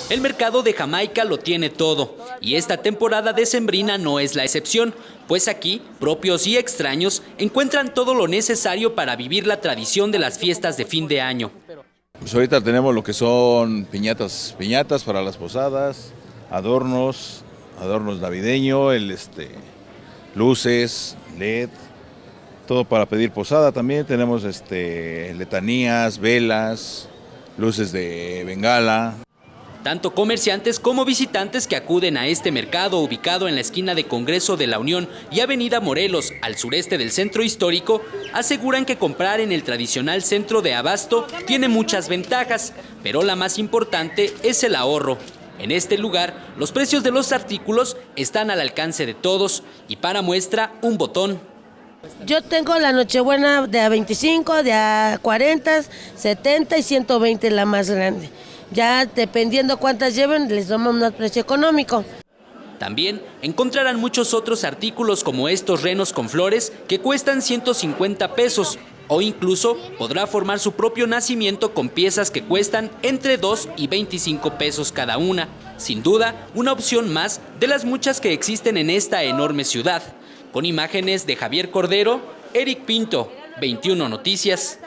El mercado de Jamaica lo tiene todo, y esta temporada decembrina no es la excepción, pues aquí, propios y extraños, encuentran todo lo necesario para vivir la tradición de las fiestas de fin de año. Pues ahorita tenemos lo que son piñatas para las posadas, adornos navideños, luces, LED, todo para pedir posada también. Tenemos letanías, velas, luces de bengala. Tanto comerciantes como visitantes que acuden a este mercado ubicado en la esquina de Congreso de la Unión y Avenida Morelos, al sureste del centro histórico, aseguran que comprar en el tradicional centro de abasto tiene muchas ventajas, pero la más importante es el ahorro. En este lugar, los precios de los artículos están al alcance de todos y para muestra un botón. Yo tengo la Nochebuena de a 25, de a 40, 70 y 120 la más grande. Ya dependiendo cuántas lleven, les damos un precio económico. También encontrarán muchos otros artículos como estos renos con flores que cuestan 150 pesos o incluso podrá formar su propio nacimiento con piezas que cuestan entre 2 y 25 pesos cada una. Sin duda, una opción más de las muchas que existen en esta enorme ciudad. Con imágenes de Javier Cordero, Eric Pinto, 21 Noticias.